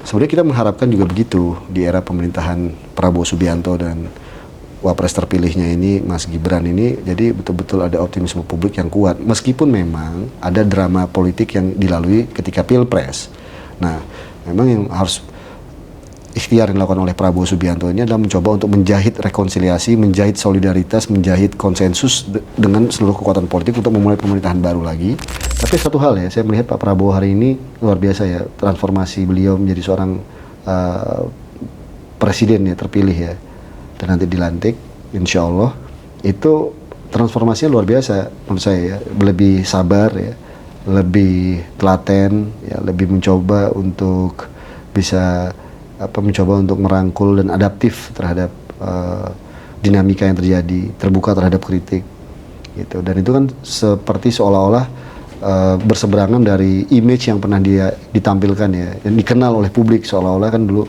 sebenarnya kita mengharapkan juga begitu di era pemerintahan Prabowo Subianto dan Wapres terpilihnya ini Mas Gibran ini, jadi betul-betul ada optimisme publik yang kuat meskipun memang ada drama politik yang dilalui ketika Pilpres. Nah, memang yang harus ikhtiar yang dilakukan oleh Prabowo Subianto ini adalah mencoba untuk menjahit rekonsiliasi, menjahit solidaritas, menjahit konsensus dengan seluruh kekuatan politik untuk memulai pemerintahan baru lagi. Tapi satu hal ya, saya melihat Pak Prabowo hari ini luar biasa ya, transformasi beliau menjadi seorang presiden ya, terpilih ya, dan nanti dilantik, insya Allah itu transformasinya luar biasa menurut saya ya, lebih sabar ya, lebih telaten ya, lebih mencoba untuk bisa mencoba untuk merangkul dan adaptif terhadap dinamika yang terjadi, terbuka terhadap kritik gitu. Dan itu kan seperti seolah-olah berseberangan dari image yang pernah dia ditampilkan ya, dan dikenal oleh publik seolah-olah kan dulu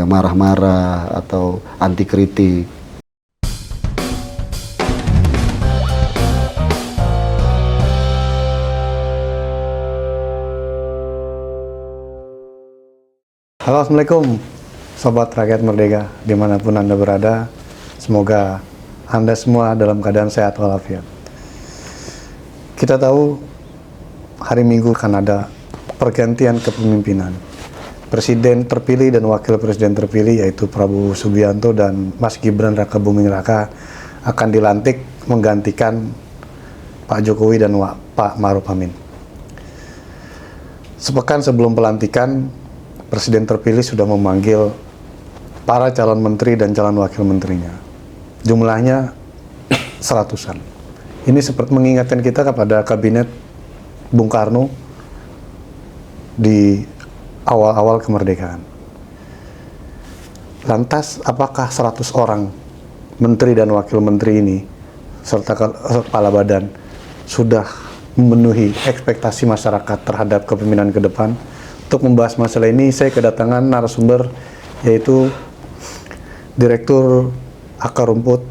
marah-marah atau anti kritik. Halo, Assalamualaikum Sobat Rakyat Merdeka dimanapun Anda berada. Semoga Anda semua dalam keadaan sehat walafiat. Kita tahu hari Minggu akan ada pergantian kepemimpinan. Presiden terpilih dan wakil presiden terpilih yaitu Prabowo Subianto dan Mas Gibran Raka Buming Raka akan dilantik menggantikan Pak Jokowi dan Pak Ma'ruf Amin. Sepekan sebelum pelantikan, Presiden terpilih sudah memanggil para calon menteri dan calon wakil menterinya. Jumlahnya 100-an. Ini seperti mengingatkan kita kepada kabinet Bung Karno di awal-awal kemerdekaan. Lantas, apakah 100 orang menteri dan wakil menteri ini serta kepala badan sudah memenuhi ekspektasi masyarakat terhadap kepemimpinan ke depan? Untuk membahas masalah ini, saya kedatangan narasumber yaitu Direktur Akar Rumput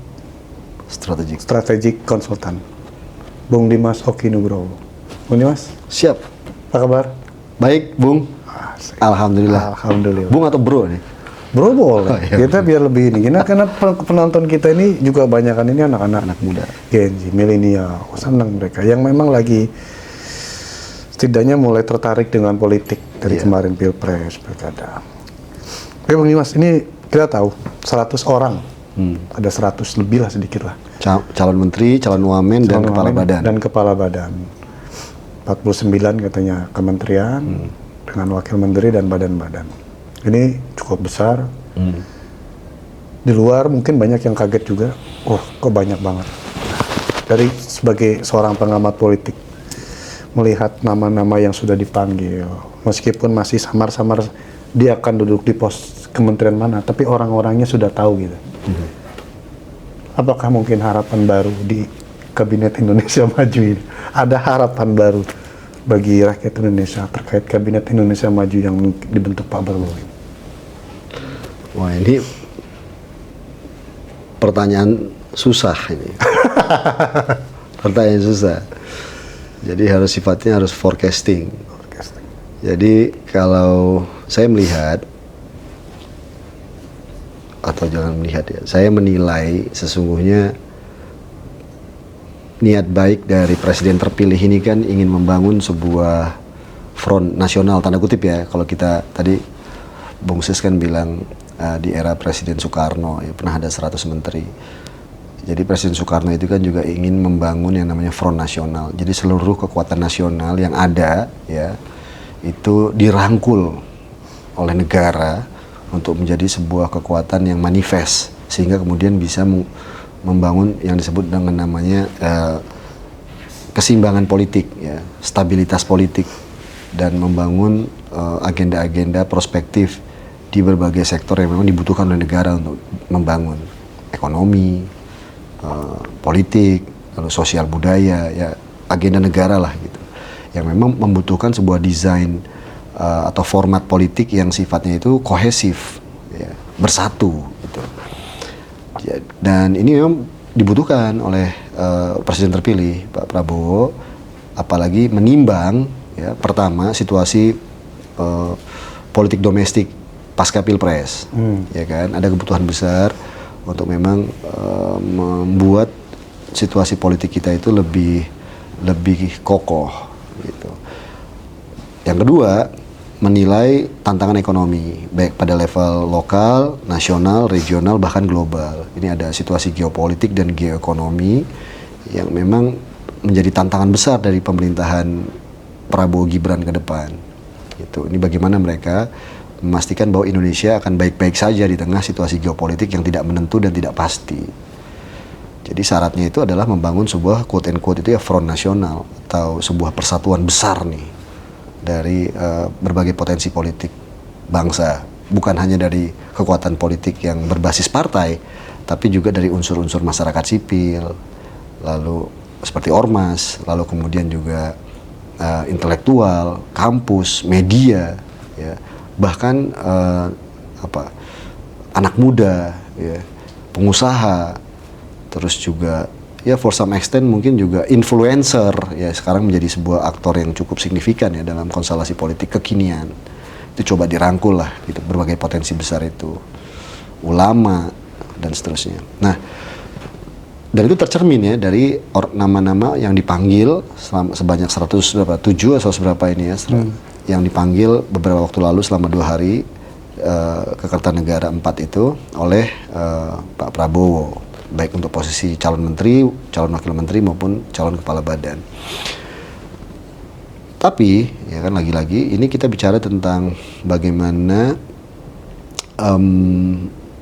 Strategik Konsultan, Bung Dimas Oki Nugroho. Bung Dimas, Siap. apa kabar? Baik, Bung. Alhamdulillah. Alhamdulillah. Bung atau bro nih? Bro boleh. Oh, iya. Kita biar lebih ini. Karena penonton kita ini juga banyakan ini anak-anak Muda. Gen Z, milenial, senang mereka yang memang lagi setidaknya mulai tertarik dengan politik dari kemarin Pilpres, Pilkada. Oke Bung Dimas, ini kita tahu 100 orang, ada 100 lebih lah sedikit lah. Calon menteri, calon wamen, dan kepala badan. Dan kepala badan. 49 katanya kementerian, dengan wakil menteri dan badan-badan. Ini cukup besar. Di luar mungkin banyak yang kaget juga, kok banyak banget. Dari sebagai seorang pengamat politik, melihat nama-nama yang sudah dipanggil, meskipun masih samar-samar dia akan duduk di pos kementerian mana, tapi orang-orangnya sudah tahu gitu. Apakah mungkin harapan baru di Kabinet Indonesia Maju ini? Ada harapan baru bagi rakyat Indonesia terkait Kabinet Indonesia Maju yang dibentuk Pak Prabowo ini? Wah, ini pertanyaan susah ini. Pertanyaan susah. Jadi sifatnya harus forecasting. Jadi kalau saya melihat, atau jangan melihat ya, saya menilai sesungguhnya niat baik dari presiden terpilih ini kan ingin membangun sebuah front nasional, tanda kutip ya. Kalau kita tadi Bung Sis kan bilang di era Presiden Soekarno ya pernah ada 100 menteri. Jadi Presiden Soekarno itu kan juga ingin membangun yang namanya front nasional. Jadi seluruh kekuatan nasional yang ada ya itu dirangkul oleh negara untuk menjadi sebuah kekuatan yang manifest, sehingga kemudian bisa membangun yang disebut dengan namanya keseimbangan politik ya, stabilitas politik, dan membangun agenda-agenda prospektif di berbagai sektor yang memang dibutuhkan oleh negara untuk membangun ekonomi, politik, lalu sosial budaya, ya agenda negara lah gitu, yang memang membutuhkan sebuah desain atau format politik yang sifatnya itu kohesif, ya, bersatu gitu. Dan ini memang dibutuhkan oleh presiden terpilih Pak Prabowo, apalagi menimbang ya pertama situasi politik domestik pasca pilpres, ya kan? Ada kebutuhan besar untuk memang membuat situasi politik kita itu lebih kokoh, gitu. Yang kedua, menilai tantangan ekonomi baik pada level lokal, nasional, regional, bahkan global. Ini ada situasi geopolitik dan geoekonomi yang memang menjadi tantangan besar dari pemerintahan Prabowo Gibran ke depan. Gitu. Ini bagaimana mereka memastikan bahwa Indonesia akan baik-baik saja di tengah situasi geopolitik yang tidak menentu dan tidak pasti. Jadi syaratnya itu adalah membangun sebuah quote and quote itu ya front nasional atau sebuah persatuan besar nih dari berbagai potensi politik bangsa, bukan hanya dari kekuatan politik yang berbasis partai, tapi juga dari unsur-unsur masyarakat sipil, lalu seperti ormas, lalu kemudian juga intelektual, kampus, media, ya, bahkan anak muda, ya, pengusaha, terus juga ya for some extent mungkin juga influencer, ya sekarang menjadi sebuah aktor yang cukup signifikan ya dalam konstelasi politik kekinian. Itu coba dirangkul lah gitu, berbagai potensi besar itu, ulama dan seterusnya. Nah, dan itu tercermin ya dari nama-nama yang dipanggil sebanyak 107 atau seberapa ini ya, yang dipanggil beberapa waktu lalu selama 2 hari ke Kertanegara 4 itu oleh Pak Prabowo, baik untuk posisi calon menteri, calon wakil menteri maupun calon kepala badan. Tapi ya kan lagi-lagi ini kita bicara tentang bagaimana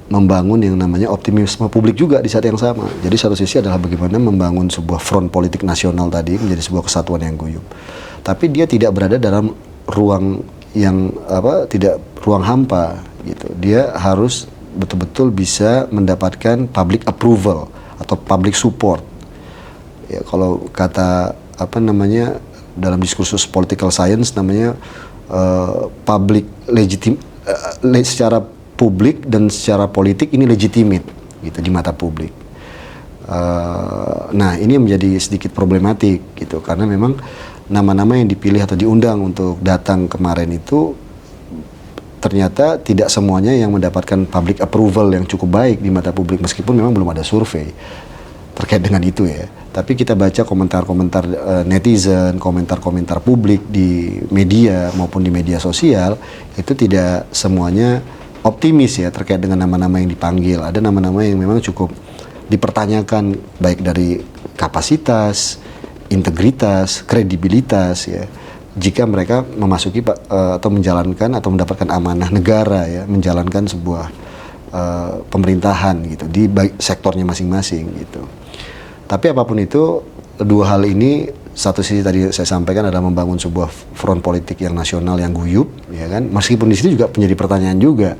membangun yang namanya optimisme publik juga di saat yang sama. Jadi satu sisi adalah bagaimana membangun sebuah front politik nasional tadi menjadi sebuah kesatuan yang guyup. Tapi dia tidak berada dalam ruang yang tidak ruang hampa gitu. Dia harus betul-betul bisa mendapatkan public approval atau public support. Ya, kalau kata dalam diskursus political science namanya secara publik dan secara politik ini legitimate gitu di mata publik. Nah, ini menjadi sedikit problematik gitu karena memang nama-nama yang dipilih atau diundang untuk datang kemarin itu ternyata tidak semuanya yang mendapatkan public approval yang cukup baik di mata publik, meskipun memang belum ada survei terkait dengan itu ya. Tapi kita baca komentar-komentar netizen, komentar-komentar publik di media maupun di media sosial, itu tidak semuanya optimis ya terkait dengan nama-nama yang dipanggil. Ada nama-nama yang memang cukup dipertanyakan baik dari kapasitas, integritas, kredibilitas ya. Jika mereka memasuki atau menjalankan atau mendapatkan amanah negara ya, menjalankan sebuah pemerintahan gitu di sektornya masing-masing gitu. Tapi apapun itu, dua hal ini, satu sisi tadi saya sampaikan adalah membangun sebuah front politik yang nasional yang guyup, ya kan. Meskipun di situ juga menjadi pertanyaan juga,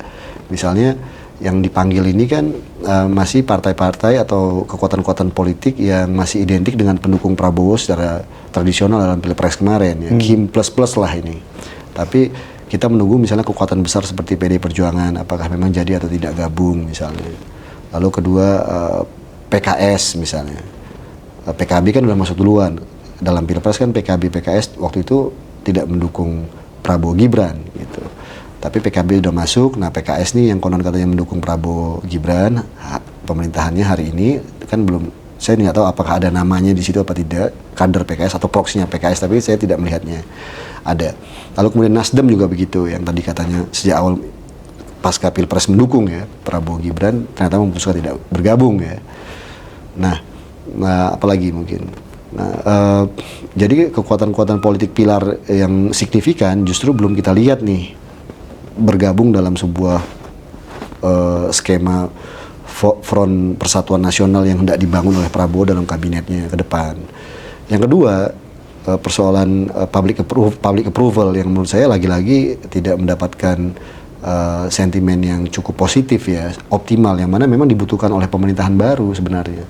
misalnya yang dipanggil ini kan masih partai-partai atau kekuatan-kekuatan politik yang masih identik dengan pendukung Prabowo secara tradisional dalam pilpres kemarin ya. Kim plus lah ini. Tapi kita menunggu misalnya kekuatan besar seperti PD Perjuangan apakah memang jadi atau tidak gabung misalnya. Lalu kedua PKS misalnya. PKB kan udah masuk duluan. Dalam pilpres kan PKB PKS waktu itu tidak mendukung Prabowo Gibran gitu. Tapi PKB udah masuk, nah PKS nih yang konon katanya mendukung Prabowo Gibran, pemerintahannya hari ini kan belum, saya nggak tahu apakah ada namanya di situ apa tidak, kader PKS atau proksinya PKS, tapi saya tidak melihatnya ada. Lalu kemudian Nasdem juga begitu, yang tadi katanya sejak awal pasca Pilpres mendukung ya Prabowo Gibran, ternyata memutuskan tidak bergabung ya. Nah apalagi mungkin. Nah, jadi kekuatan-kekuatan politik pilar yang signifikan justru belum kita lihat nih bergabung dalam sebuah skema front persatuan nasional yang hendak dibangun oleh Prabowo dalam kabinetnya ke depan. Yang kedua, persoalan public approval yang menurut saya lagi-lagi tidak mendapatkan sentimen yang cukup positif ya, optimal, yang mana memang dibutuhkan oleh pemerintahan baru sebenarnya.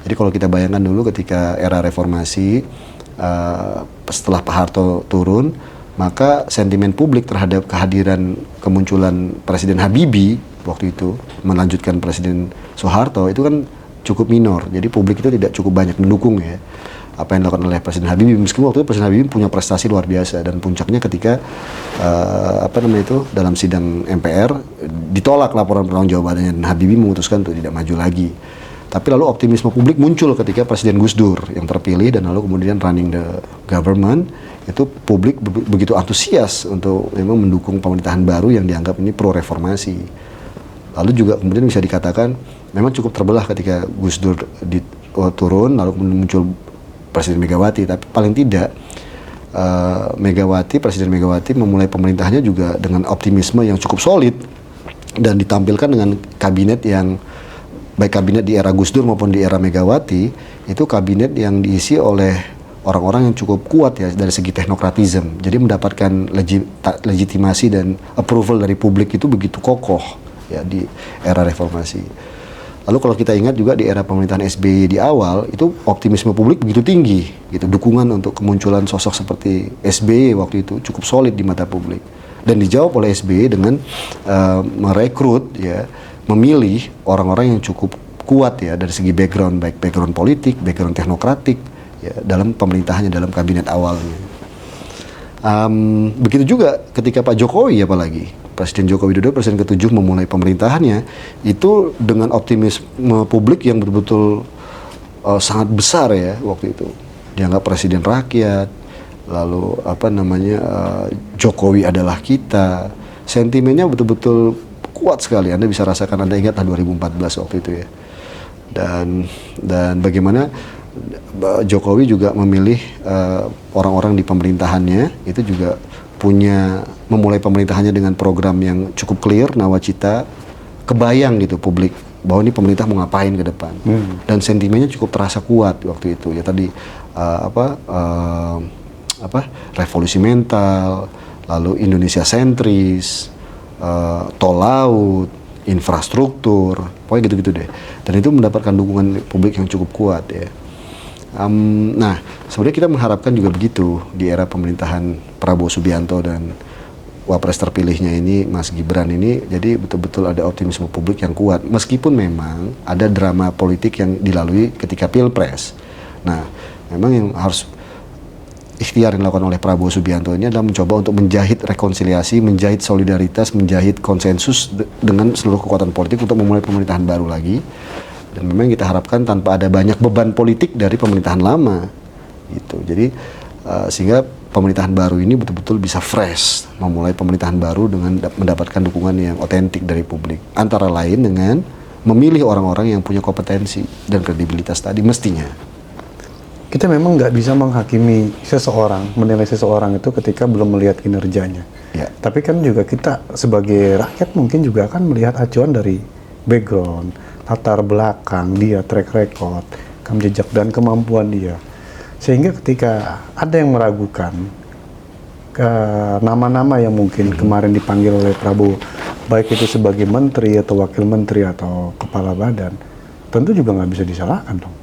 Jadi kalau kita bayangkan dulu ketika era reformasi, setelah Pak Harto turun, maka sentimen publik terhadap kehadiran kemunculan Presiden Habibie waktu itu melanjutkan Presiden Soeharto itu kan cukup minor. Jadi publik itu tidak cukup banyak mendukung ya. apa yang dilakukan oleh Presiden Habibie, meskipun waktu itu Presiden Habibie punya prestasi luar biasa dan puncaknya ketika dalam sidang MPR ditolak laporan pertanggungjawabannya dan Habibie memutuskan untuk tidak maju lagi. Tapi lalu optimisme publik muncul ketika Presiden Gus Dur yang terpilih dan lalu kemudian running the government, itu publik begitu antusias untuk memang mendukung pemerintahan baru yang dianggap ini pro reformasi. Lalu juga kemudian bisa dikatakan memang cukup terbelah ketika Gus Dur turun lalu kemudian muncul Presiden Megawati, tapi paling tidak Presiden Megawati memulai pemerintahannya juga dengan optimisme yang cukup solid dan ditampilkan dengan kabinet yang baik kabinet di era Gus Dur maupun di era Megawati itu kabinet yang diisi oleh orang-orang yang cukup kuat ya dari segi teknokratisme. Jadi mendapatkan legitimasi dan approval dari publik itu begitu kokoh ya di era reformasi. Lalu kalau kita ingat juga di era pemerintahan SBY di awal itu optimisme publik begitu tinggi gitu, dukungan untuk kemunculan sosok seperti SBY waktu itu cukup solid di mata publik dan dijawab oleh SBY dengan merekrut ya, memilih orang-orang yang cukup kuat ya dari segi background, baik background politik, background teknokratik ya, dalam pemerintahannya, dalam kabinet awalnya. Begitu juga ketika Pak Jokowi apalagi Presiden Joko Widodo, Presiden ke-7 memulai pemerintahannya itu dengan optimisme publik yang betul-betul sangat besar ya waktu itu. Dianggap presiden rakyat, lalu Jokowi adalah kita. Sentimennya betul-betul kuat sekali. Anda bisa rasakan, Anda ingatlah 2014 waktu itu ya. Dan bagaimana Jokowi juga memilih orang-orang di pemerintahannya itu juga memulai pemerintahannya dengan program yang cukup clear, nawacita, kebayang gitu publik bahwa ini pemerintah mau ngapain ke depan. Dan sentimennya cukup terasa kuat waktu itu ya, tadi revolusi mental, lalu Indonesia sentris, tol laut, infrastruktur, pokoknya gitu-gitu deh. Dan itu mendapatkan dukungan publik yang cukup kuat ya. Nah, sebenarnya kita mengharapkan juga begitu di era pemerintahan Prabowo Subianto dan Wapres terpilihnya ini Mas Gibran ini, jadi betul-betul ada optimisme publik yang kuat meskipun memang ada drama politik yang dilalui ketika Pilpres. Nah, memang yang harus ikhtiar yang dilakukan oleh Prabowo Subianto ini adalah mencoba untuk menjahit rekonsiliasi, menjahit solidaritas, menjahit konsensus dengan seluruh kekuatan politik untuk memulai pemerintahan baru lagi. Dan memang kita harapkan tanpa ada banyak beban politik dari pemerintahan lama gitu. Jadi sehingga pemerintahan baru ini betul-betul bisa fresh memulai pemerintahan baru dengan mendapatkan dukungan yang otentik dari publik. Antara lain dengan memilih orang-orang yang punya kompetensi dan kredibilitas tadi mestinya. Kita memang nggak bisa menghakimi seseorang, menilai seseorang itu ketika belum melihat kinerjanya. Ya. Tapi kan juga kita sebagai rakyat mungkin juga akan melihat acuan dari background, latar belakang dia, track record, rekam jejak dan kemampuan dia. Sehingga ketika ada yang meragukan ke nama-nama yang mungkin kemarin dipanggil oleh Prabowo, baik itu sebagai menteri atau wakil menteri atau kepala badan, tentu juga nggak bisa disalahkan dong.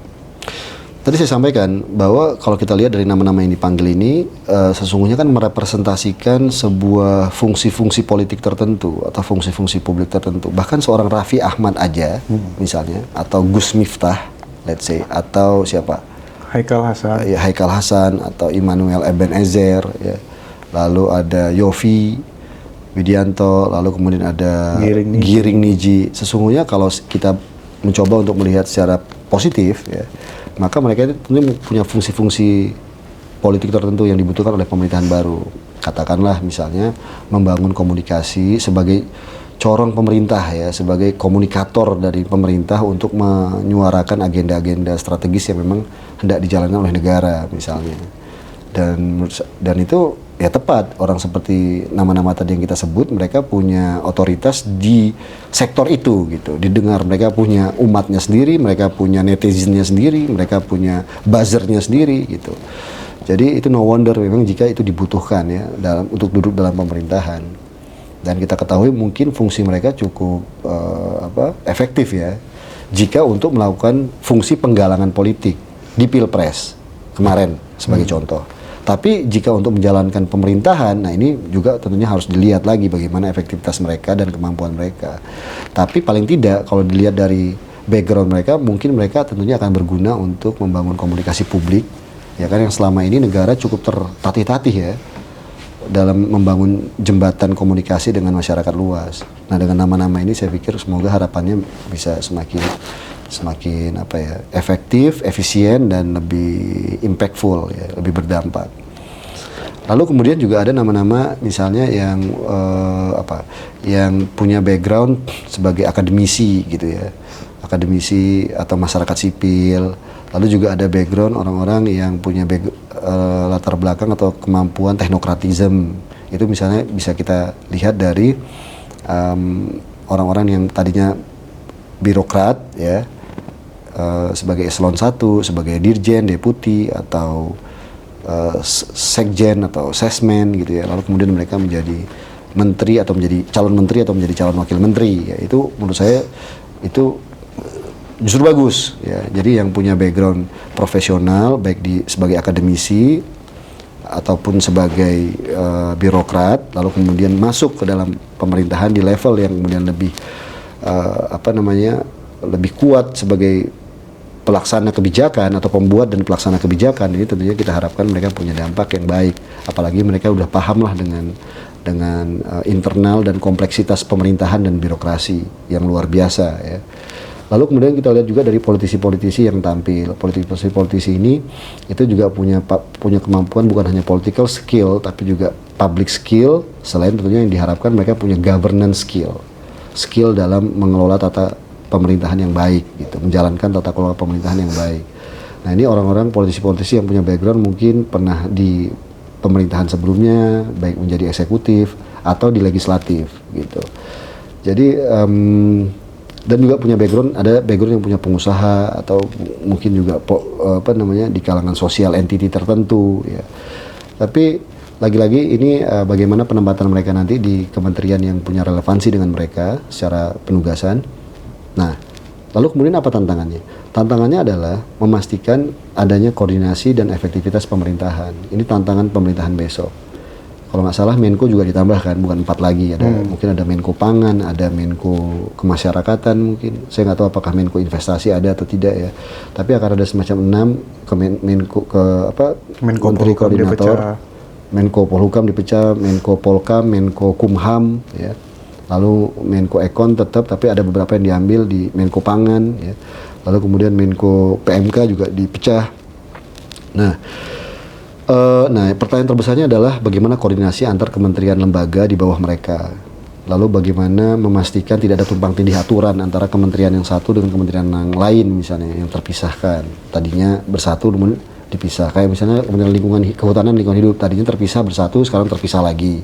Tadi saya sampaikan bahwa kalau kita lihat dari nama-nama yang dipanggil ini sesungguhnya kan merepresentasikan sebuah fungsi-fungsi politik tertentu atau fungsi-fungsi publik tertentu. Bahkan seorang Raffi Ahmad aja misalnya, atau Gus Miftah let's say, atau siapa? Haikal Hasan. Ya, Haikal Hasan atau Immanuel Ebenezer ya. Lalu ada Yofi Widianto, lalu kemudian ada Giring Niji. Sesungguhnya kalau kita mencoba untuk melihat secara positif ya, maka mereka itu tentu punya fungsi-fungsi politik tertentu yang dibutuhkan oleh pemerintahan baru. Katakanlah misalnya membangun komunikasi sebagai corong pemerintah ya, sebagai komunikator dari pemerintah untuk menyuarakan agenda-agenda strategis yang memang hendak dijalankan oleh negara misalnya. Dan itu ya tepat, orang seperti nama-nama tadi yang kita sebut, mereka punya otoritas di sektor itu gitu, didengar. Mereka punya umatnya sendiri, mereka punya netizennya sendiri, mereka punya buzzernya sendiri gitu. Jadi itu no wonder memang jika itu dibutuhkan ya untuk duduk dalam pemerintahan. Dan kita ketahui mungkin fungsi mereka cukup efektif ya jika untuk melakukan fungsi penggalangan politik di Pilpres kemarin sebagai contoh. Tapi jika untuk menjalankan pemerintahan, nah ini juga tentunya harus dilihat lagi bagaimana efektivitas mereka dan kemampuan mereka. Tapi paling tidak kalau dilihat dari background mereka, mungkin mereka tentunya akan berguna untuk membangun komunikasi publik ya kan, yang selama ini negara cukup tertatih-tatih ya dalam membangun jembatan komunikasi dengan masyarakat luas. Nah, dengan nama-nama ini saya pikir semoga harapannya bisa semakin apa ya, efektif, efisien dan lebih impactful ya, lebih berdampak. Lalu kemudian juga ada nama-nama misalnya yang yang punya background sebagai akademisi gitu ya, akademisi atau masyarakat sipil. Lalu juga ada background orang-orang yang punya latar belakang atau kemampuan teknokratisme. Itu misalnya bisa kita lihat dari orang-orang yang tadinya birokrat ya, sebagai eselon 1, sebagai dirjen, deputi, atau sekjen atau sesmen gitu ya. Lalu kemudian mereka menjadi menteri atau menjadi calon menteri atau menjadi calon wakil menteri. Ya, itu menurut saya itu justru bagus ya. Jadi yang punya background profesional baik sebagai akademisi ataupun sebagai birokrat, lalu kemudian masuk ke dalam pemerintahan di level yang kemudian lebih lebih kuat sebagai pelaksana kebijakan atau pembuat dan pelaksana kebijakan, ini tentunya kita harapkan mereka punya dampak yang baik. Apalagi mereka udah paham lah dengan internal dan kompleksitas pemerintahan dan birokrasi yang luar biasa ya. Lalu kemudian kita lihat juga dari politisi-politisi yang tampil. Politisi ini itu juga punya kemampuan bukan hanya political skill tapi juga public skill, selain tentunya yang diharapkan mereka punya governance skill dalam mengelola tata pemerintahan yang baik gitu, menjalankan tata kelola pemerintahan yang baik. Nah, ini orang-orang politisi-politisi yang punya background mungkin pernah di pemerintahan sebelumnya, baik menjadi eksekutif atau di legislatif gitu. Jadi dan juga punya background, ada background yang punya pengusaha atau mungkin juga di kalangan sosial entity tertentu ya. Tapi lagi-lagi ini bagaimana penempatan mereka nanti di kementerian yang punya relevansi dengan mereka secara penugasan. Nah, lalu kemudian apa tantangannya? Tantangannya adalah memastikan adanya koordinasi dan efektivitas pemerintahan. Ini tantangan pemerintahan besok. Kalau nggak salah Menko juga ditambahkan, bukan 4 lagi. Mungkin ada Menko Pangan, ada Menko Kemasyarakatan mungkin. Saya nggak tahu apakah Menko Investasi ada atau tidak ya. Tapi akan ada semacam 6 Menko Menteri Koordinator. Menko Polhukam dipecah, Menko Polkam, Menko Kumham ya. Lalu Menko Ekon tetap, tapi ada beberapa yang diambil di Menko Pangan ya. Lalu kemudian Menko PMK juga dipecah. Nah, pertanyaan terbesarnya adalah bagaimana koordinasi antar kementerian lembaga di bawah mereka. Lalu bagaimana memastikan tidak ada tumpang tindih aturan antara kementerian yang satu dengan kementerian yang lain misalnya yang terpisahkan. Tadinya bersatu namun dipisah, kayak misalnya Kementerian Kehutanan Lingkungan Hidup tadinya terpisah bersatu, sekarang terpisah lagi.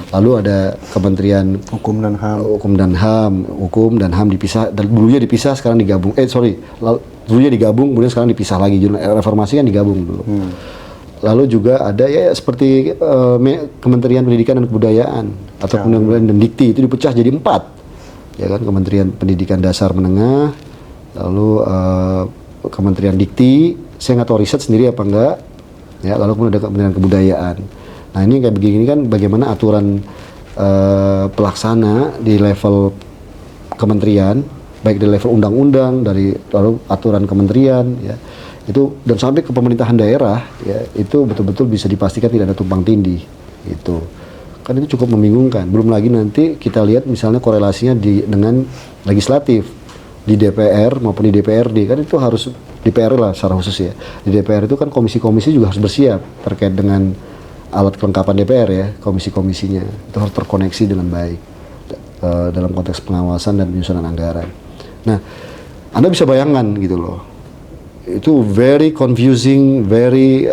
Lalu ada Kementerian Hukum dan HAM dipisah, dan dulunya dipisah sekarang digabung. Dulunya digabung kemudian sekarang dipisah lagi. Reformasi kan digabung dulu. Lalu juga ada ya seperti Kementerian Pendidikan dan Kebudayaan atau Kementerian dan Dikti itu dipecah jadi 4. Ya kan, Kementerian Pendidikan Dasar Menengah, lalu Kementerian Dikti, saya nggak tahu riset sendiri apa enggak ya, lalu kemudian ada Kementerian Kebudayaan. Nah, ini kayak begini kan bagaimana aturan pelaksana di level kementerian, baik di level undang-undang, lalu aturan kementerian ya, itu dan sampai ke pemerintahan daerah ya, itu betul-betul bisa dipastikan tidak ada tumpang tindih itu. Kan itu cukup membingungkan. Belum lagi nanti kita lihat misalnya korelasinya dengan legislatif di DPR maupun di DPRD, kan itu harus DPR lah secara khusus ya. Di DPR itu kan komisi-komisi juga harus bersiap terkait dengan alat kelengkapan DPR ya, komisi-komisinya itu harus terkoneksi dengan baik dalam konteks pengawasan dan penyusunan anggaran. Nah, Anda bisa bayangkan gitu loh, itu very confusing, very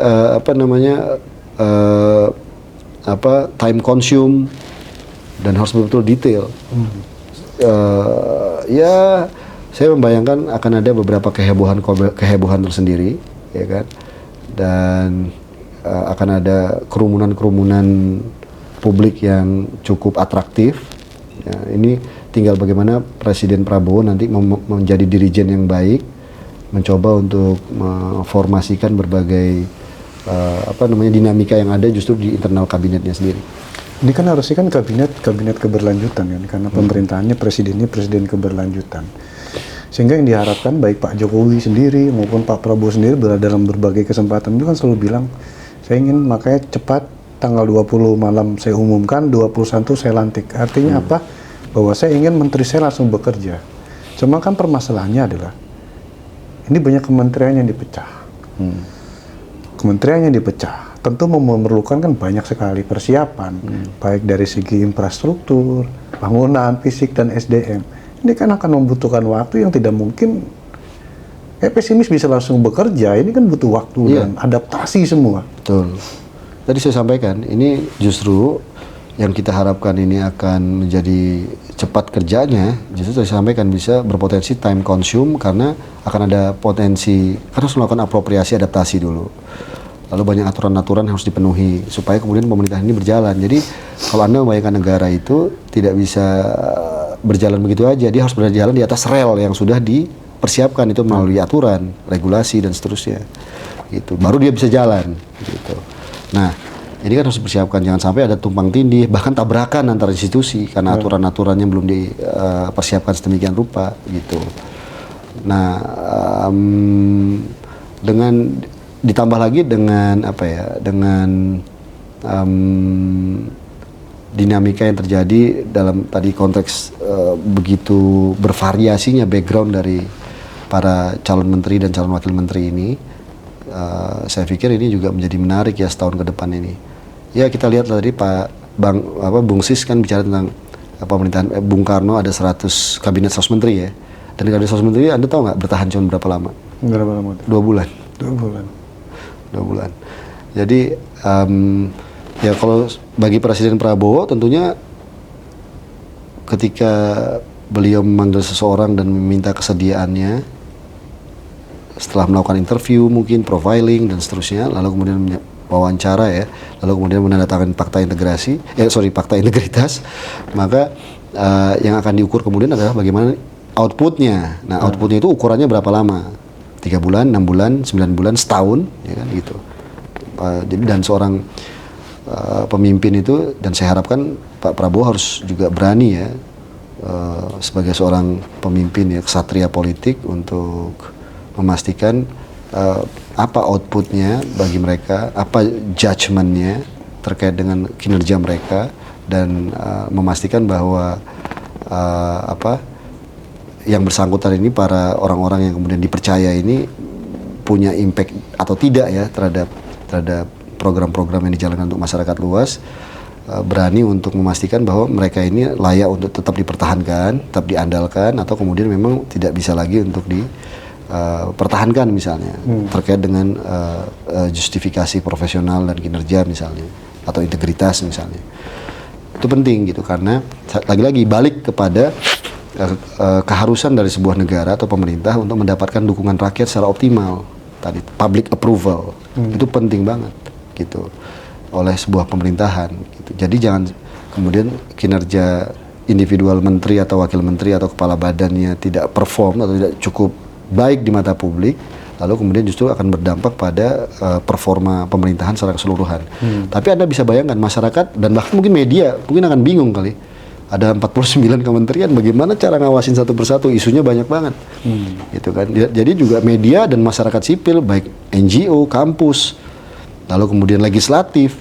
time consume dan harus betul-betul detail. Ya, saya membayangkan akan ada beberapa kehebohan tersendiri, ya kan, dan akan ada kerumunan publik yang cukup atraktif. Ya, ini tinggal bagaimana Presiden Prabowo nanti menjadi dirijen yang baik, mencoba untuk memformasikan berbagai dinamika yang ada justru di internal kabinetnya sendiri. Ini kan harusnya kan kabinet keberlanjutan kan, karena pemerintahannya presiden keberlanjutan. Sehingga yang diharapkan baik Pak Jokowi sendiri maupun Pak Prabowo sendiri dalam berbagai kesempatan itu kan selalu bilang, saya ingin makanya cepat tanggal 20 malam saya umumkan, 21 saya lantik. Artinya apa? Bahwa saya ingin menteri saya langsung bekerja. Cuma kan permasalahannya adalah, ini banyak kementerian yang dipecah. Kementerian yang dipecah tentu memerlukan kan banyak sekali persiapan, baik dari segi infrastruktur, bangunan, fisik, dan SDM. Ini kan akan membutuhkan waktu yang tidak mungkin pesimis bisa langsung bekerja. Ini kan butuh waktu dan adaptasi semua. Betul. Tadi saya sampaikan, ini justru yang kita harapkan ini akan menjadi cepat kerjanya, justru saya sampaikan bisa berpotensi time consume karena akan ada potensi, karena harus melakukan apropriasi adaptasi dulu. Lalu banyak aturan-aturan harus dipenuhi supaya kemudian pemerintahan ini berjalan. Jadi kalau Anda membayangkan negara itu tidak bisa berjalan begitu aja, dia harus berjalan di atas rel yang sudah dipersiapkan itu melalui aturan, regulasi dan seterusnya. Gitu. Baru dia bisa jalan. Gitu. Nah, ini kan harus dipersiapkan, jangan sampai ada tumpang tindih, bahkan tabrakan antar institusi karena aturan-aturannya belum dipersiapkan sedemikian rupa. Gitu. Nah, dengan ditambah lagi dengan apa ya, dengan dinamika yang terjadi dalam tadi konteks begitu bervariasinya background dari para calon menteri dan calon wakil menteri ini, saya pikir ini juga menjadi menarik ya setahun ke depan ini. Ya kita lihat tadi Bung Sis kan bicara tentang pemerintahan Bung Karno ada 100 kabinet 100 menteri ya. Dan kabinet 100 menteri Anda tahu nggak bertahan cuma berapa lama? Berapa lama? 2 bulan. 2 bulan. 2 bulan. Jadi ya kalau bagi Presiden Prabowo tentunya ketika beliau memanggil seseorang dan meminta kesediaannya setelah melakukan interview mungkin profiling dan seterusnya, lalu kemudian wawancara ya, lalu kemudian menandatangani fakta integritas, maka yang akan diukur kemudian adalah bagaimana outputnya. Nah outputnya itu ukurannya berapa lama? 3 bulan, 6 bulan, 9 bulan, setahun, ya kan gitu. Jadi dan seorang pemimpin itu, dan saya harapkan Pak Prabowo harus juga berani ya sebagai seorang pemimpin ya, ksatria politik untuk memastikan apa outputnya bagi mereka, apa judgementnya terkait dengan kinerja mereka, dan memastikan bahwa yang bersangkutan ini, para orang-orang yang kemudian dipercaya ini punya impact atau tidak ya terhadap program-program yang dijalankan untuk masyarakat luas, berani untuk memastikan bahwa mereka ini layak untuk tetap dipertahankan, tetap diandalkan, atau kemudian memang tidak bisa lagi untuk dipertahankan misalnya terkait dengan justifikasi profesional dan kinerja misalnya, atau integritas misalnya. Itu penting gitu, karena lagi-lagi balik kepada keharusan dari sebuah negara atau pemerintah untuk mendapatkan dukungan rakyat secara optimal. Tadi public approval itu penting banget gitu oleh sebuah pemerintahan gitu. Jadi jangan kemudian kinerja individual menteri atau wakil menteri atau kepala badannya tidak perform atau tidak cukup baik di mata publik, lalu kemudian justru akan berdampak pada performa pemerintahan secara keseluruhan. Tapi Anda bisa bayangkan masyarakat dan bahkan mungkin media mungkin akan bingung kali. Ada 49 kementerian, bagaimana cara ngawasin satu persatu, isunya banyak banget, gitu kan. Jadi juga media dan masyarakat sipil, baik NGO, kampus, lalu kemudian legislatif,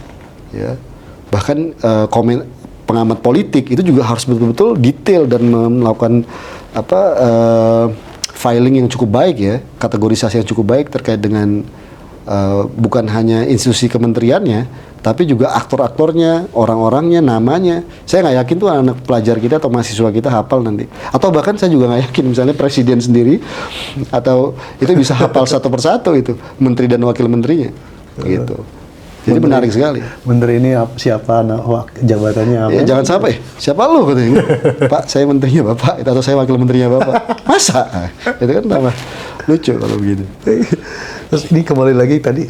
ya, bahkan pengamat politik itu juga harus betul-betul detail dan melakukan filing yang cukup baik ya, kategorisasi yang cukup baik terkait dengan bukan hanya institusi kementeriannya, tapi juga aktor-aktornya, orang-orangnya, namanya. Saya nggak yakin tuh anak pelajar kita atau mahasiswa kita hafal nanti. Atau bahkan saya juga nggak yakin misalnya presiden sendiri atau itu bisa hafal satu persatu itu menteri dan wakil menterinya, gitu. Jadi menteri, menarik sekali. Menteri ini siapa, jabatannya apa? Ya, jangan sampai siapa lu katanya. Pak, saya menterinya Bapak, atau saya wakil menterinya Bapak. Masa? Itu kan tambah lucu kalau begitu. Terus ini kembali lagi tadi.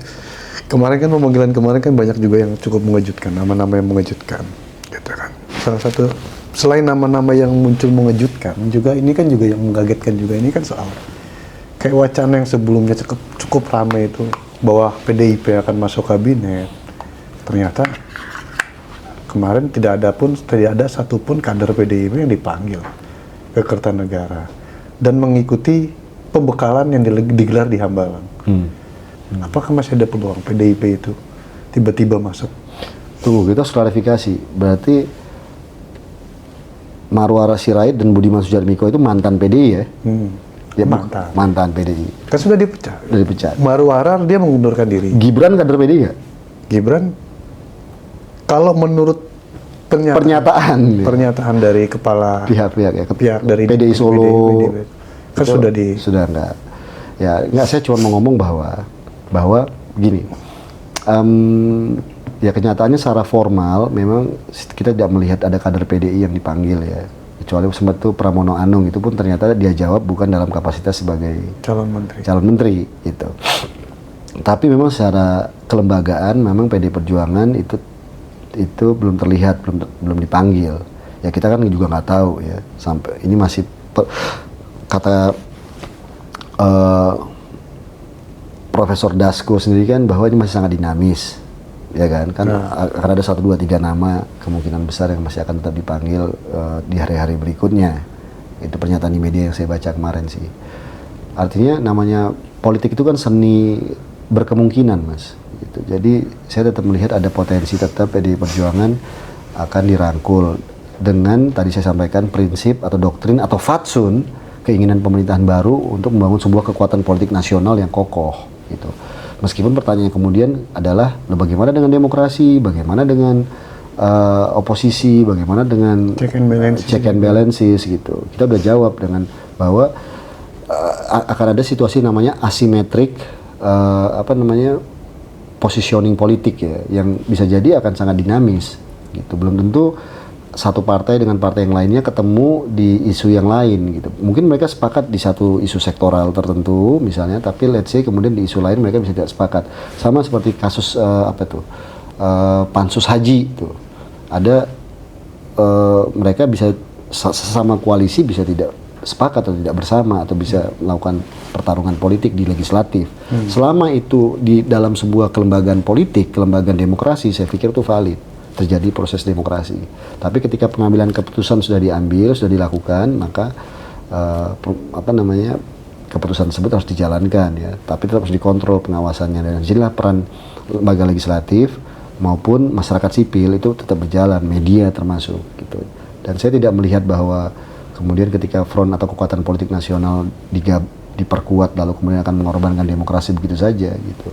Kemarin kan pemanggilan kemarin kan banyak juga yang cukup mengejutkan, nama-nama yang mengejutkan, gitu kan. Salah satu selain nama-nama yang muncul mengejutkan, juga ini kan juga yang mengagetkan juga, ini kan soal kayak wacana yang sebelumnya cukup ramai itu bahwa PDIP akan masuk kabinet. Ternyata kemarin tidak ada satupun kader PDIP yang dipanggil ke Kertanegara. dan mengikuti pembekalan yang digelar di Hambalang. Apakah masih ada peluang PDIP itu tiba-tiba masuk? Tunggu, kita harus klarifikasi. Berarti Marwara Sirait dan Budiman Sujatmiko itu mantan PDI ya? Ya, mantan PDI. Kan sudah dipecat. Sudah dipecat. Marwara dia mengundurkan diri. Gibran kader PDI nggak? Gibran, kalau menurut pernyataan dari kepala pihak-pihak ya, pihak dari PDI Solo, kan sudah enggak. Ya, enggak, saya cuma mau ngomong bahwa gini. Ya kenyataannya secara formal memang kita tidak melihat ada kader PDI yang dipanggil ya. Kecuali sempat tuh Pramono Anung, itu pun ternyata dia jawab bukan dalam kapasitas sebagai calon menteri gitu. Tapi memang secara kelembagaan memang PDI Perjuangan itu belum terlihat, belum dipanggil. Ya kita kan juga nggak tahu ya, sampai ini masih kata Profesor Dasko sendiri kan bahwa ini masih sangat dinamis, ya kan? Akan ada 1, 2, 3 nama kemungkinan besar yang masih akan tetap dipanggil di hari-hari berikutnya. Itu pernyataan di media yang saya baca kemarin sih. Artinya namanya politik itu kan seni berkemungkinan, Mas. Gitu. Jadi saya tetap melihat ada potensi tetap PDI Perjuangan akan dirangkul dengan tadi saya sampaikan prinsip atau doktrin atau fatsun keinginan pemerintahan baru untuk membangun sebuah kekuatan politik nasional yang kokoh. Gitu. Meskipun pertanyaan kemudian adalah bagaimana dengan demokrasi, bagaimana dengan oposisi, bagaimana dengan check and balances gitu. Kita udah jawab dengan bahwa akan ada situasi namanya asimetrik positioning politik ya, yang bisa jadi akan sangat dinamis gitu. Belum tentu satu partai dengan partai yang lainnya ketemu di isu yang lain gitu. Mungkin mereka sepakat di satu isu sektoral tertentu misalnya, tapi let's say kemudian di isu lain mereka bisa tidak sepakat. Sama seperti kasus pansus haji itu. Ada mereka bisa sesama koalisi bisa tidak sepakat atau tidak bersama atau bisa melakukan pertarungan politik di legislatif. Selama itu di dalam sebuah kelembagaan politik, kelembagaan demokrasi, saya pikir itu valid. Terjadi proses demokrasi. Tapi ketika pengambilan keputusan sudah diambil, sudah dilakukan, maka keputusan tersebut harus dijalankan ya. Tapi tetap harus dikontrol pengawasannya, dan jadilah peran lembaga legislatif maupun masyarakat sipil itu tetap berjalan, media termasuk gitu. Dan saya tidak melihat bahwa kemudian ketika front atau kekuatan politik nasional diperkuat lalu kemudian akan mengorbankan demokrasi begitu saja gitu.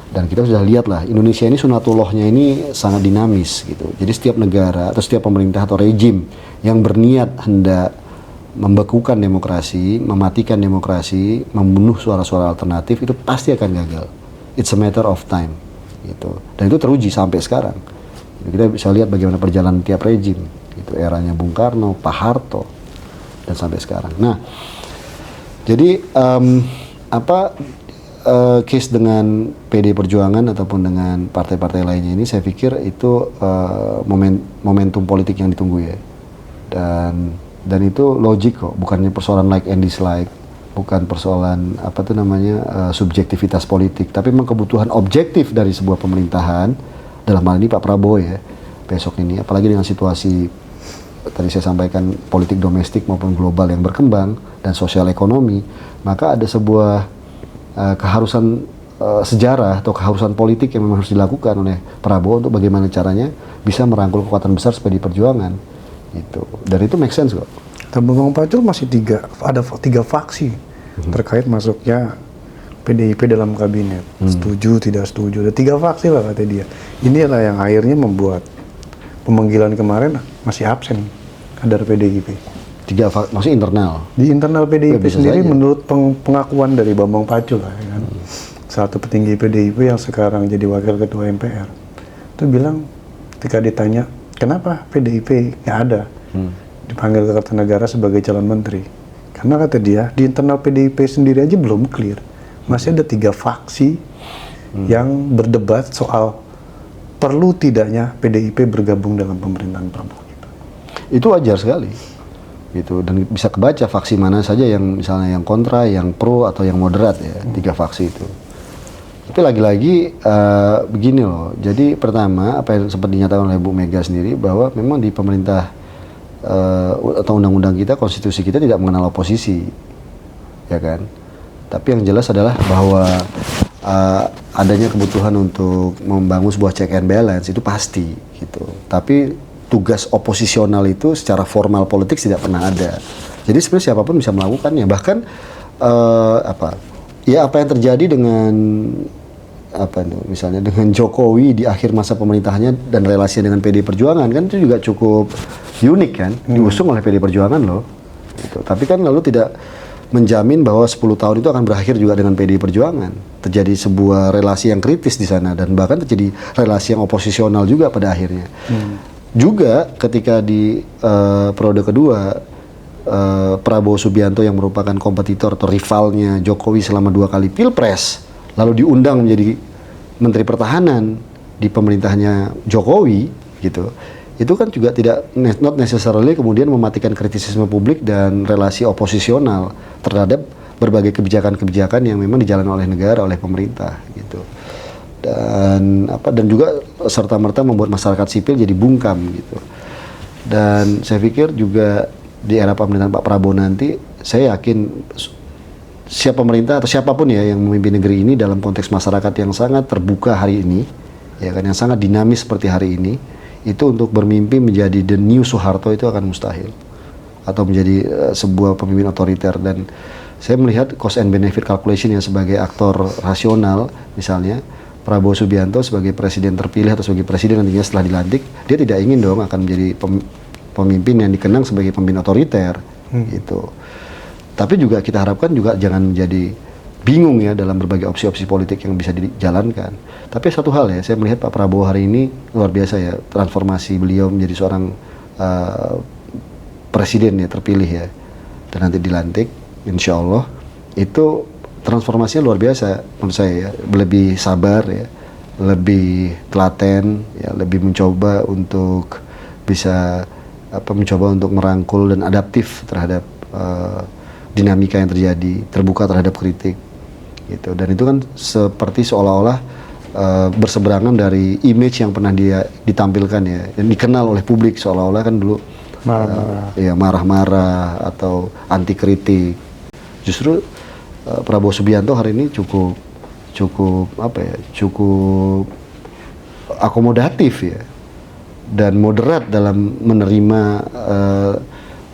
Dan kita sudah lihat lah, Indonesia ini sunatullahnya ini sangat dinamis gitu. Jadi setiap negara atau setiap pemerintah atau rejim yang berniat hendak membekukan demokrasi, mematikan demokrasi, membunuh suara-suara alternatif, itu pasti akan gagal. It's a matter of time gitu. Dan itu teruji sampai sekarang. Kita bisa lihat bagaimana perjalanan tiap rejim gitu. Eranya Bung Karno, Pak Harto, dan sampai sekarang. Nah, jadi case dengan PD Perjuangan ataupun dengan partai-partai lainnya ini saya pikir itu momentum politik yang ditunggu ya, dan itu logik kok, bukannya persoalan like and dislike, bukan persoalan subjektivitas politik, tapi memang kebutuhan objektif dari sebuah pemerintahan, dalam hal ini Pak Prabowo ya besok ini, apalagi dengan situasi tadi saya sampaikan politik domestik maupun global yang berkembang dan sosial ekonomi, maka ada sebuah keharusan sejarah atau keharusan politik yang memang harus dilakukan oleh Prabowo untuk bagaimana caranya bisa merangkul kekuatan besar seperti Perjuangan gitu. Dan itu make sense kok. Dan Bang Pacul masih ada tiga faksi terkait masuknya PDIP dalam kabinet. Setuju, tidak setuju. Ada 3 faksi lah kata dia. Inilah yang akhirnya membuat pemanggilan kemarin masih absen kader PDIP. Maksudnya internal? Di internal PDIP sendiri saja. Menurut pengakuan dari Bambang Pacul lah, ya kan? Satu petinggi PDIP yang sekarang jadi wakil ketua MPR itu bilang ketika ditanya kenapa PDIP nggak ada dipanggil ke Kertanegara sebagai calon menteri, karena kata dia di internal PDIP sendiri aja belum clear, masih ada 3 faksi yang berdebat soal perlu tidaknya PDIP bergabung dalam pemerintahan Prabowo. Itu wajar sekali. Gitu, dan bisa kebaca faksi mana saja yang misalnya yang kontra, yang pro atau yang moderat ya, 3 faksi itu. Tapi lagi-lagi begini loh, jadi pertama apa yang sempat dinyatakan oleh Bu Mega sendiri bahwa memang di pemerintah atau undang-undang kita, konstitusi kita tidak mengenal oposisi ya kan. Tapi yang jelas adalah bahwa adanya kebutuhan untuk membangun sebuah check and balance itu pasti gitu. Tapi tugas oposisional itu secara formal politik tidak pernah ada. Jadi sebenarnya siapapun bisa melakukannya. Bahkan apa yang terjadi dengan misalnya dengan Jokowi di akhir masa pemerintahannya dan relasinya dengan PDI Perjuangan kan itu juga cukup unik kan, diusung oleh PDI Perjuangan loh. Gitu. Tapi kan lalu tidak menjamin bahwa 10 tahun itu akan berakhir juga dengan PDI Perjuangan. Terjadi sebuah relasi yang kritis di sana dan bahkan terjadi relasi yang oposisional juga pada akhirnya. Juga ketika di periode kedua Prabowo Subianto yang merupakan kompetitor atau rivalnya Jokowi selama 2 kali Pilpres lalu diundang menjadi Menteri Pertahanan di pemerintahnya Jokowi gitu. Itu kan juga not necessarily kemudian mematikan kritisisme publik dan relasi oposisional terhadap berbagai kebijakan-kebijakan yang memang dijalankan oleh negara, oleh pemerintah gitu. Dan juga serta-merta membuat masyarakat sipil jadi bungkam gitu. Dan saya pikir juga di era pemerintahan Pak Prabowo nanti, saya yakin siapa pemerintah atau siapapun ya yang memimpin negeri ini dalam konteks masyarakat yang sangat terbuka hari ini, ya kan, yang sangat dinamis seperti hari ini, itu untuk bermimpi menjadi the new Soeharto itu akan mustahil, atau menjadi sebuah pemimpin otoriter. Dan saya melihat cost and benefit calculation yang sebagai aktor rasional, misalnya Prabowo Subianto sebagai presiden terpilih atau sebagai presiden nantinya setelah dilantik, dia tidak ingin dong akan menjadi pemimpin yang dikenang sebagai pemimpin otoriter gitu. Tapi juga kita harapkan juga jangan menjadi bingung ya dalam berbagai opsi-opsi politik yang bisa dijalankan. Tapi satu hal ya, saya melihat Pak Prabowo hari ini luar biasa ya, transformasi beliau menjadi seorang presiden ya terpilih ya, dan nanti dilantik, insya Allah itu transformasinya luar biasa menurut saya ya, lebih sabar ya, lebih telaten ya, lebih mencoba untuk bisa mencoba untuk merangkul dan adaptif terhadap dinamika yang terjadi, terbuka terhadap kritik gitu. Dan itu kan seperti seolah-olah berseberangan dari image yang pernah dia ditampilkan ya, dan dikenal oleh publik seolah-olah kan dulu marah-marah atau anti kritik. Justru Prabowo Subianto hari ini cukup akomodatif ya, dan moderat dalam menerima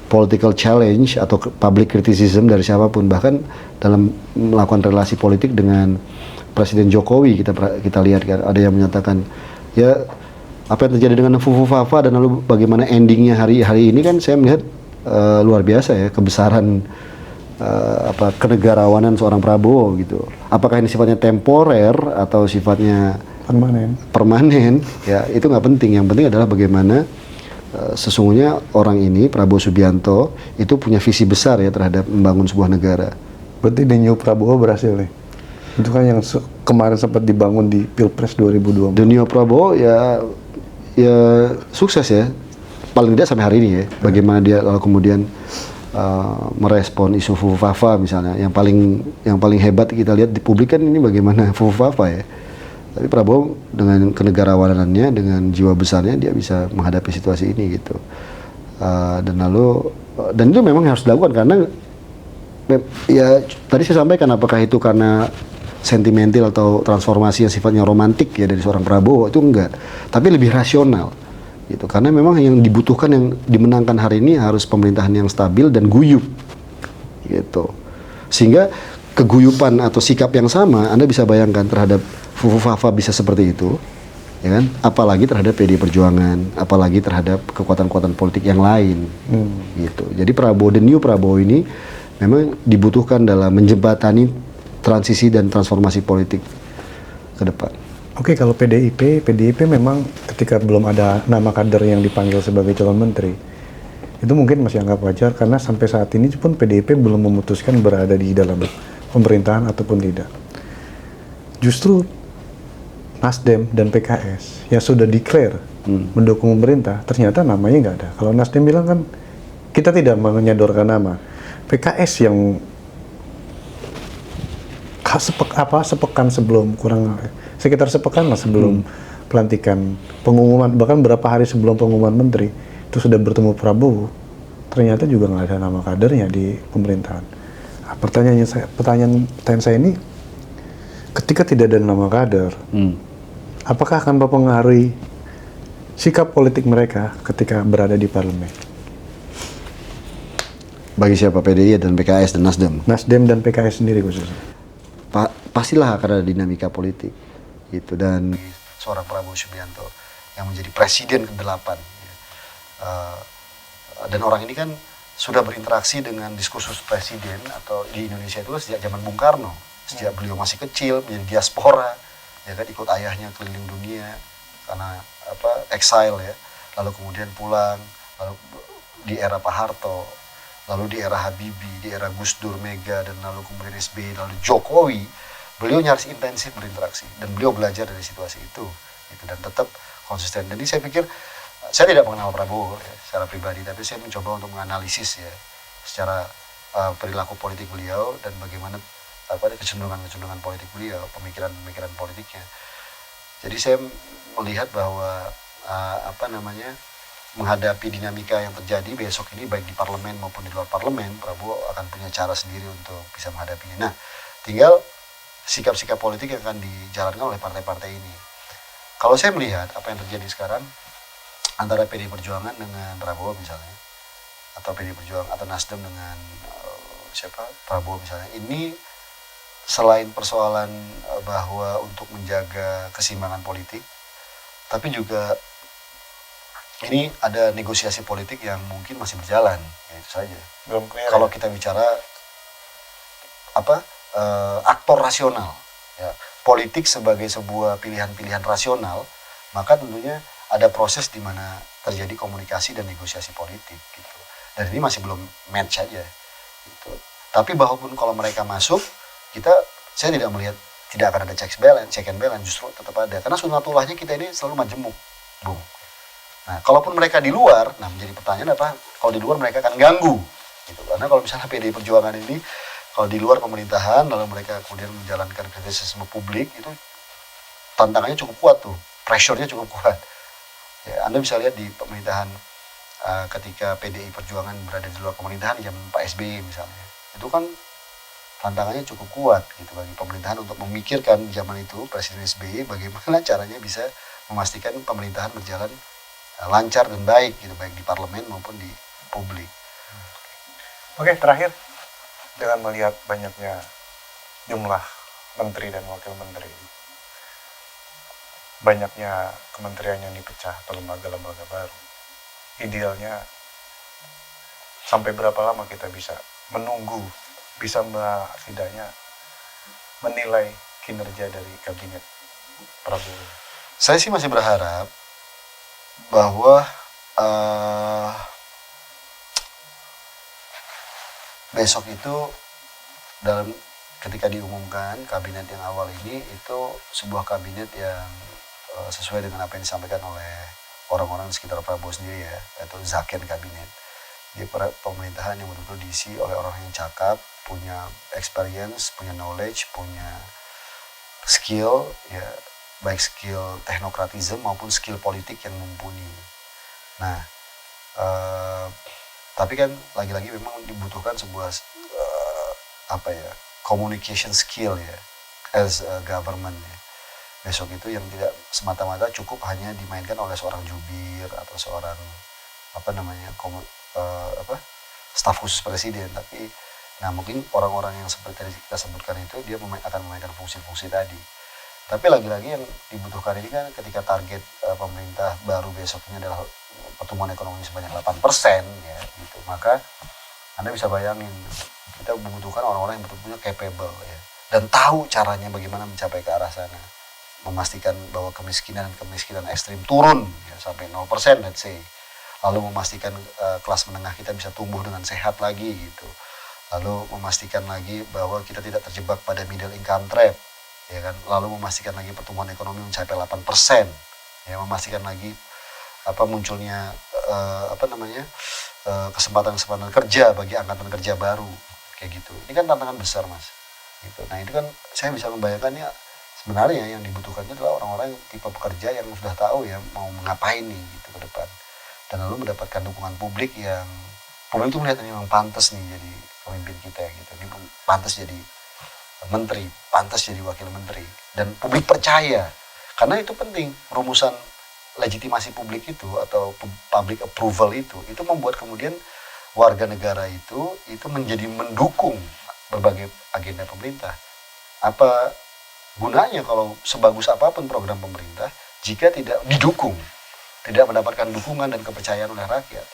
political challenge atau public criticism dari siapapun. Bahkan dalam melakukan relasi politik dengan Presiden Jokowi kita lihat kan, ada yang menyatakan ya apa yang terjadi dengan Fufu Fafa dan lalu bagaimana endingnya hari ini kan saya melihat luar biasa ya, kebesaran kenegarawanan seorang Prabowo gitu. Apakah ini sifatnya temporer atau sifatnya permanen ya, itu nggak penting. Yang penting adalah bagaimana sesungguhnya orang ini, Prabowo Subianto, itu punya visi besar ya terhadap membangun sebuah negara. Berarti the new Prabowo berhasil nih? Itu kan yang kemarin sempat dibangun di Pilpres 2024. The new Prabowo ya sukses ya, paling tidak sampai hari ini ya. Bagaimana dia lalu kemudian merespon isu Fufu Fafa misalnya. Yang paling hebat kita lihat di publik kan ini bagaimana Fufu Fafa ya. Tapi Prabowo dengan kenegarawanannya, dengan jiwa besarnya, dia bisa menghadapi situasi ini gitu. Dan itu memang harus dilakukan karena ya tadi saya sampaikan, apakah itu karena sentimental atau transformasi yang sifatnya romantik ya dari seorang Prabowo, itu enggak. Tapi lebih rasional gitu. Karena memang yang dibutuhkan, yang dimenangkan hari ini harus pemerintahan yang stabil dan guyup gitu. Sehingga keguyupan atau sikap yang sama Anda bisa bayangkan terhadap Fufu Fafa bisa seperti itu, ya kan? Apalagi terhadap PDI Perjuangan, apalagi terhadap kekuatan-kekuatan politik yang lain, gitu. Jadi the new Prabowo ini memang dibutuhkan dalam menjembatani transisi dan transformasi politik ke depan. Oke, kalau PDIP memang ketika belum ada nama kader yang dipanggil sebagai calon menteri, itu mungkin masih anggap wajar karena sampai saat ini pun PDIP belum memutuskan berada di dalam pemerintahan ataupun tidak. Justru Nasdem dan PKS yang sudah declare mendukung pemerintah, ternyata namanya nggak ada. Kalau Nasdem bilang kan kita tidak menyodorkan nama, PKS yang sepekan sebelum, sekitar sepekan lah sebelum pelantikan, pengumuman, bahkan berapa hari sebelum pengumuman menteri itu sudah bertemu Prabowo, ternyata juga nggak ada nama kadernya di pemerintahan. pertanyaan saya ini, ketika tidak ada nama kader, apakah akan mempengaruhi sikap politik mereka ketika berada di parlemen? Bagi siapa? PDI dan PKS dan Nasdem? Nasdem dan PKS sendiri khususnya. Pastilah akan ada dinamika politik gitu, dan seorang Prabowo Subianto yang menjadi presiden ke-8 ya. Dan orang ini kan sudah berinteraksi dengan diskursus presiden atau di Indonesia itu sejak zaman Bung Karno, sejak beliau masih kecil menjadi diaspora, ya kan, ikut ayahnya keliling dunia karena exile ya, lalu kemudian pulang, lalu di era Pak Harto, lalu di era Habibie, di era Gus Dur, Mega, dan lalu kemudian SBY, lalu Jokowi, beliau nyaris intensif berinteraksi dan beliau belajar dari situasi itu gitu, dan tetap konsisten. Jadi saya pikir, saya tidak mengenal Prabowo ya, secara pribadi, tapi saya mencoba untuk menganalisis ya secara perilaku politik beliau dan bagaimana kecenderungan politik beliau, pemikiran politiknya. Jadi saya melihat bahwa menghadapi dinamika yang terjadi besok ini baik di parlemen maupun di luar parlemen, Prabowo akan punya cara sendiri untuk bisa menghadapinya. Nah, tinggal sikap-sikap politik yang akan dijalankan oleh partai-partai ini. Kalau saya melihat apa yang terjadi sekarang antara PDI Perjuangan dengan Prabowo misalnya, atau PDI Perjuangan atau Nasdem dengan Prabowo misalnya, ini selain persoalan bahwa untuk menjaga keseimbangan politik, tapi juga ini ada negosiasi politik yang mungkin masih berjalan, ya itu saja. Belum clear. Kalau kita bicara aktor rasional, ya, politik sebagai sebuah pilihan-pilihan rasional, maka tentunya ada proses di mana terjadi komunikasi dan negosiasi politik gitu. Dan ini masih belum match aja gitu. Tapi bahapun kalau mereka masuk, saya tidak melihat tidak akan ada check and balance, justru tetap ada. Karena sunatullahnya kita ini selalu majemuk, Bung. Nah, kalaupun mereka di luar, menjadi pertanyaan kalau di luar mereka akan ganggu gitu. Karena kalau misalnya PDI Perjuangan ini kalau di luar pemerintahan lalu mereka kemudian menjalankan kritisisme publik, itu tantangannya cukup kuat tuh, pressure-nya cukup kuat. Ya, Anda bisa lihat di pemerintahan ketika PDI Perjuangan berada di luar pemerintahan zaman Pak SBY misalnya, itu kan tantangannya cukup kuat gitu bagi pemerintahan untuk memikirkan zaman itu Presiden SBY bagaimana caranya bisa memastikan pemerintahan berjalan lancar dan baik gitu, baik di parlemen maupun di publik. Oke, terakhir, dengan melihat banyaknya jumlah menteri dan wakil menteri, banyaknya kementerian yang dipecah atau lembaga-lembaga baru, idealnya sampai berapa lama kita bisa menunggu, bisa setidaknya menilai kinerja dari kabinet Prabowo? Saya sih masih berharap bahwa besok itu ketika diumumkan kabinet yang awal ini, itu sebuah kabinet yang sesuai dengan apa yang disampaikan oleh orang-orang di sekitar Prabowo sendiri ya, yaitu Zaken kabinet. Jadi pemerintahan yang betul-betul diisi oleh orang yang cakap, punya experience, punya knowledge, punya skill ya, baik skill teknokratisme maupun skill politik yang mumpuni. Nah, tapi kan lagi-lagi memang dibutuhkan sebuah communication skill ya, as a government ya. Besok itu yang tidak semata-mata cukup hanya dimainkan oleh seorang jubir atau seorang staf khusus presiden, tapi mungkin orang-orang yang seperti tadi kita sebutkan itu dia akan memainkan fungsi-fungsi tadi. Tapi lagi-lagi yang dibutuhkan ini kan ketika target pemerintah baru besoknya adalah pertumbuhan ekonomi sebanyak 8% ya gitu. Maka Anda bisa bayangin kita membutuhkan orang-orang yang betul-betul capable ya, dan tahu caranya bagaimana mencapai ke arah sana. Memastikan bahwa kemiskinan ekstrim turun ya, sampai 0% let's say. Lalu memastikan kelas menengah kita bisa tumbuh dengan sehat lagi gitu. Lalu memastikan lagi bahwa kita tidak terjebak pada middle income trap, ya kan. Lalu memastikan lagi pertumbuhan ekonomi mencapai 8%, ya, memastikan lagi munculnya kesempatan kerja bagi angkatan kerja baru kayak gitu. Ini kan tantangan besar, Mas. Gitu. Nah, itu kan saya bisa membayangkannya, sebenarnya yang dibutuhkannya adalah orang-orang tipe pekerja yang sudah tahu ya mau ngapain nih gitu ke depan. Dan lalu mendapatkan dukungan publik yang publik itu melihat ini memang pantas nih jadi pemimpin kita gitu. Ini pantas jadi menteri, pantas jadi wakil menteri, dan publik percaya karena itu penting. Rumusan legitimasi publik itu atau public approval itu membuat kemudian warga negara itu menjadi mendukung berbagai agenda pemerintah. Apa gunanya kalau sebagus apapun program pemerintah jika tidak didukung, tidak mendapatkan dukungan dan kepercayaan oleh rakyat?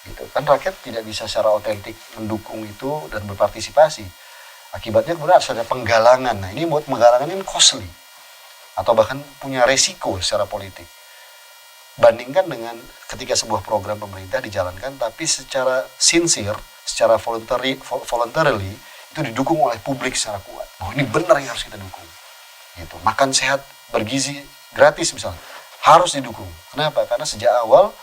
Gitu kan, rakyat tidak bisa secara otentik mendukung itu dan berpartisipasi. Akibatnya kemudian harus ada penggalangan. Nah, ini buat penggalangan ini costly atau bahkan punya resiko secara politik. Bandingkan dengan ketika sebuah program pemerintah dijalankan tapi secara sincere, secara voluntarily itu didukung oleh publik secara kuat. Oh, ini benar yang harus kita dukung. Gitu. Makan sehat, bergizi, gratis misalnya, harus didukung. Kenapa? Karena sejak awal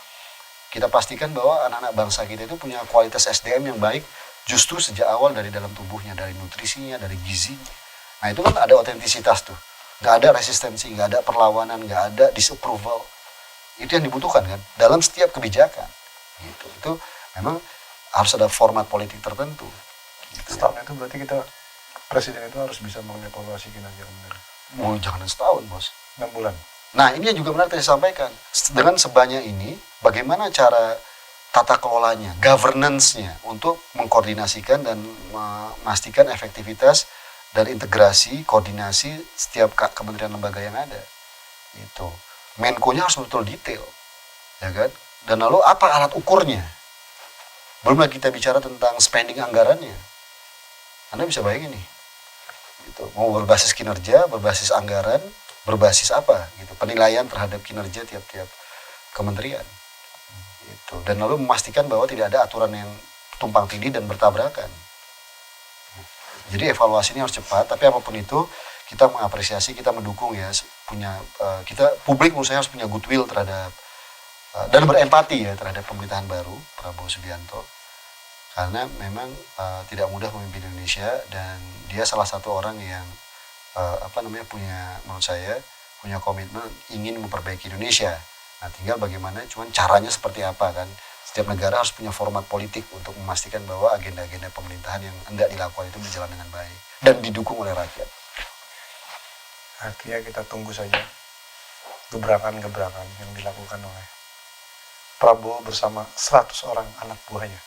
kita pastikan bahwa anak-anak bangsa kita itu punya kualitas SDM yang baik justru sejak awal dari dalam tubuhnya, dari nutrisinya, dari gizinya. Nah itu kan ada otentisitas tuh. Nggak ada resistensi, nggak ada perlawanan, nggak ada disapproval. Itu yang dibutuhkan kan dalam setiap kebijakan. Gitu. Itu memang harus ada format politik tertentu. Gitu. Setahun itu berarti kita, presiden itu harus bisa mengevaluasi kinerja kementerian. Oh, jangan setahun, Bos. 6 bulan. Nah, ini yang juga menarik saya sampaikan. Dengan sebanyak ini, bagaimana cara tata kelolanya, governance-nya untuk mengkoordinasikan dan memastikan efektivitas dan integrasi, koordinasi setiap kementerian lembaga yang ada. Itu. Menko-nya harus betul detail. Ya kan? Dan lalu apa alat ukurnya? Belum lagi kita bicara tentang spending anggarannya. Anda bisa bayangin nih. Gitu. Mau berbasis kinerja, berbasis anggaran, berbasis apa gitu, penilaian terhadap kinerja tiap-tiap kementerian gitu. Dan lalu memastikan bahwa tidak ada aturan yang tumpang tindih dan bertabrakan. Jadi evaluasi ini harus cepat, tapi apapun itu kita mengapresiasi, kita mendukung ya, punya kita publik menurut saya harus punya goodwill terhadap dan berempati ya terhadap pemerintahan baru Prabowo Subianto, karena memang tidak mudah memimpin Indonesia dan dia salah satu orang yang punya, menurut saya punya komitmen ingin memperbaiki Indonesia. Nah, tinggal bagaimana, cuman caranya seperti apa kan. Setiap negara harus punya format politik untuk memastikan bahwa agenda-agenda pemerintahan yang hendak dilakukan itu berjalan dengan baik dan didukung oleh rakyat. Artinya kita tunggu saja gebrakan-gebrakan yang dilakukan oleh Prabowo bersama 100 orang anak buahnya.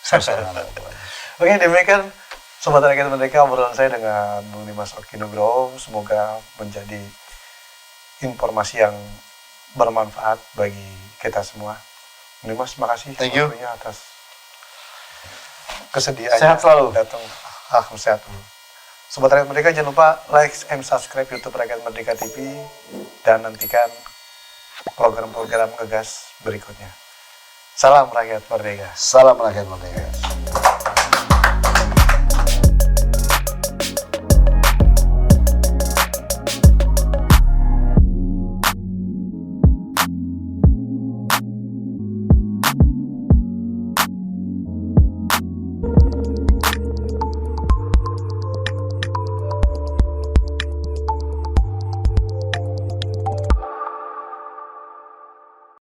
Oke, demikian Sobat Rakyat Merdeka, obrolan saya dengan Bung Dimas Oki Nugroho. Semoga menjadi informasi yang bermanfaat bagi kita semua. Bung Dimas, makasih waktunya atas kesediaannya. Sehat selalu. Datang. Sehat dulu. Sobat Rakyat Merdeka, jangan lupa like and subscribe YouTube Rakyat Merdeka TV dan nantikan program-program ngegas berikutnya. Salam Rakyat Merdeka. Salam Rakyat Merdeka.